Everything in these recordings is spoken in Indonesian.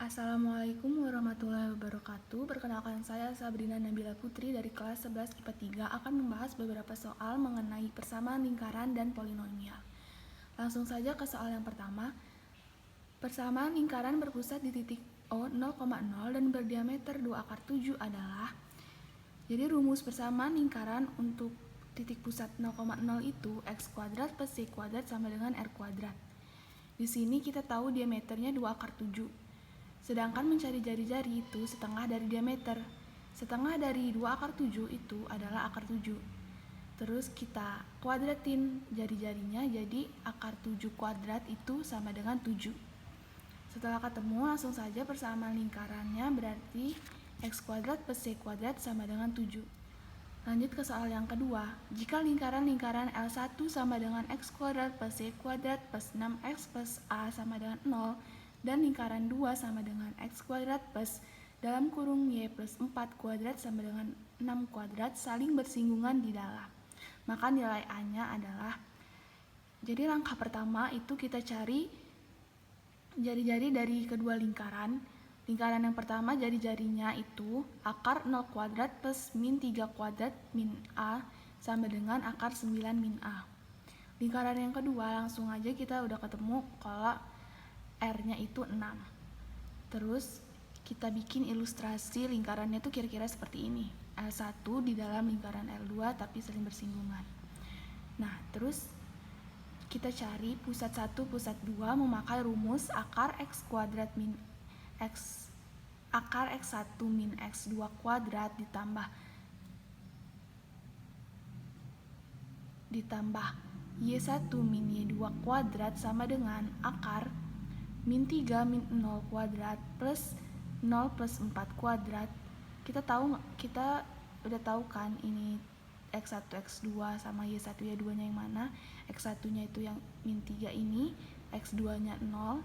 Assalamualaikum warahmatullahi wabarakatuh. Perkenalkan, saya Sabrina Nabila Putri dari kelas 11 IPA 3 akan membahas beberapa soal mengenai persamaan lingkaran dan polinomial. Langsung saja ke soal yang pertama. Persamaan lingkaran berpusat di titik O 0,0 dan berdiameter 2/7 adalah. Jadi rumus persamaan lingkaran untuk titik pusat 0,0 itu x kuadrat plus y kuadrat sama dengan r kuadrat. Di sini kita tahu diameternya 2/7. Sedangkan mencari jari-jari itu setengah dari diameter. Setengah dari 2/7 itu adalah akar 7. Terus kita kuadratin jari-jarinya, jadi akar 7 kuadrat itu sama dengan 7. Setelah ketemu, langsung saja persamaan lingkarannya berarti x kuadrat plus y kuadrat sama dengan 7. Lanjut ke soal yang kedua. Jika lingkaran L1 sama dengan x kuadrat plus y kuadrat plus 6x plus a sama dengan 0, dan lingkaran 2 sama dengan x kuadrat plus dalam kurung y plus 4 kuadrat sama dengan 6 kuadrat saling bersinggungan di dalam. Maka nilai A-nya adalah, jadi langkah pertama itu kita cari jari-jari dari kedua lingkaran. Lingkaran yang pertama jari-jarinya itu akar 0 kuadrat plus min 3 kuadrat min A sama dengan akar 9 min A. Lingkaran yang kedua langsung aja kita udah ketemu kalau R-nya itu 6. Terus kita bikin ilustrasi lingkarannya tuh kira-kira seperti ini. L1 di dalam lingkaran L2 tapi saling bersinggungan. Nah, terus kita cari pusat 1, pusat 2 memakai rumus akar x kuadrat min x akar x1 min x2 kuadrat ditambah y1 min y2 kuadrat sama dengan akar min 3 min 0 kuadrat plus 0 plus 4 kuadrat. Kita udah tahu kan ini x1 x2 sama y1 y2 nya yang mana. X1 nya itu yang min 3 ini, x2 nya 0,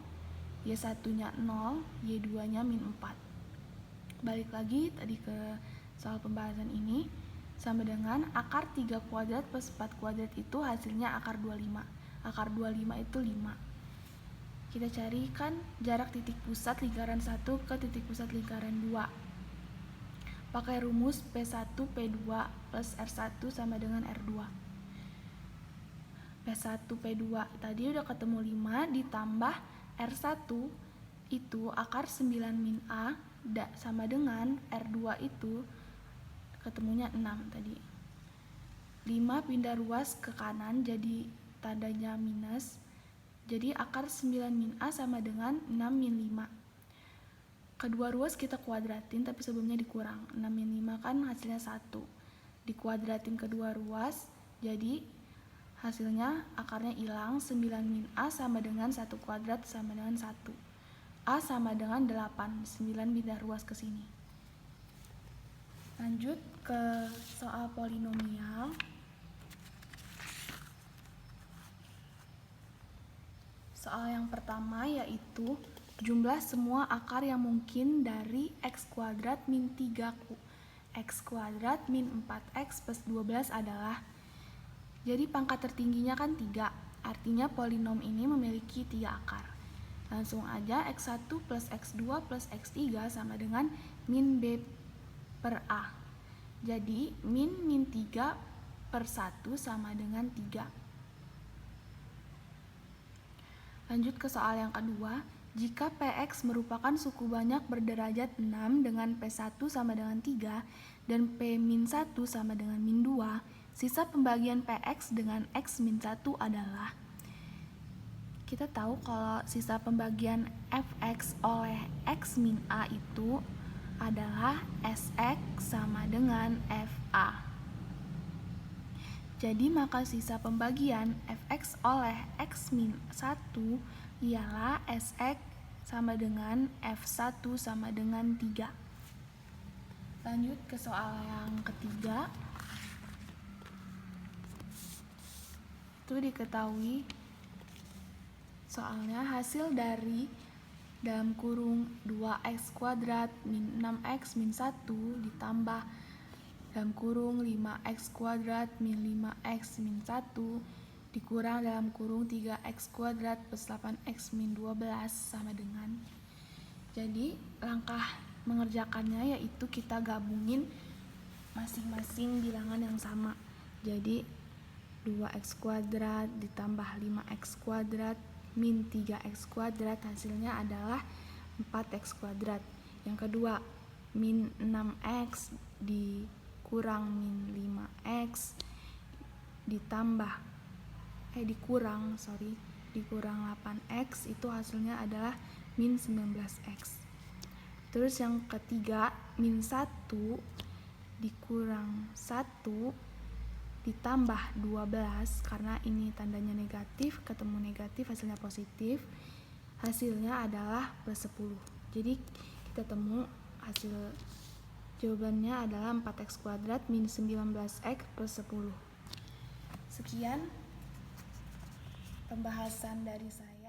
y1 nya 0, y2 nya min 4. Balik lagi tadi ke soal pembahasan ini, sama dengan akar 3 kuadrat plus 4 kuadrat itu hasilnya akar 25. Akar 25 itu 5. Kita carikan jarak titik pusat lingkaran 1 ke titik pusat lingkaran 2. Pakai rumus P1 P2 plus R1 sama dengan R2. P1 P2 tadi udah ketemu 5 ditambah R1 itu akar 9 min A sama dengan R2 itu ketemunya 6 tadi. 5 pindah ruas ke kanan jadi tandanya minus. Jadi akar 9 min A sama dengan 6 min 5. Kedua ruas kita kuadratin tapi sebelumnya dikurang. 6 min 5 kan hasilnya 1. Dikuadratin kedua ruas, jadi hasilnya akarnya hilang. 9 min A sama dengan 1 kuadrat sama dengan 1. A sama dengan 8. 9 pindah ruas ke sini. Lanjut ke soal polinomial. Soal yang pertama yaitu jumlah semua akar yang mungkin dari x kuadrat min 3 x kuadrat min 4x plus 12 adalah. Jadi pangkat tertingginya kan 3, artinya polinom ini memiliki 3 akar. Langsung aja x1 plus x2 plus x3 sama dengan min b per a. Jadi min 3 per 1 sama dengan 3. Lanjut ke soal yang kedua. Jika Px merupakan suku banyak berderajat 6 dengan P1 sama dengan 3 dan P-1 sama dengan min 2, sisa pembagian Px dengan x-1 adalah. Kita tahu kalau sisa pembagian Fx oleh x min a itu adalah Sx sama dengan Fa. Jadi maka sisa pembagian Fx oleh x min 1 ialah Sx sama dengan F1 sama dengan 3. Lanjut ke soal yang ketiga. Itu diketahui soalnya hasil dari dalam kurung 2x kuadrat min 6x min 1 ditambah dalam kurung 5x kuadrat min 5x min 1 dikurang dalam kurung 3x kuadrat plus 8x min 12 sama dengan. Jadi langkah mengerjakannya yaitu kita gabungin masing-masing bilangan yang sama. Jadi 2x kuadrat ditambah 5x kuadrat min 3x kuadrat hasilnya adalah 4x kuadrat. Yang kedua, min 6x dikurang min 5x dikurang 8x itu hasilnya adalah min 19x. Terus yang ketiga, min 1 dikurang 1 ditambah 12, karena ini tandanya negatif, ketemu negatif hasilnya positif, hasilnya adalah plus 10. Jadi kita temu hasil jawabannya adalah 4x kuadrat min 19x plus 10. Sekian pembahasan dari saya.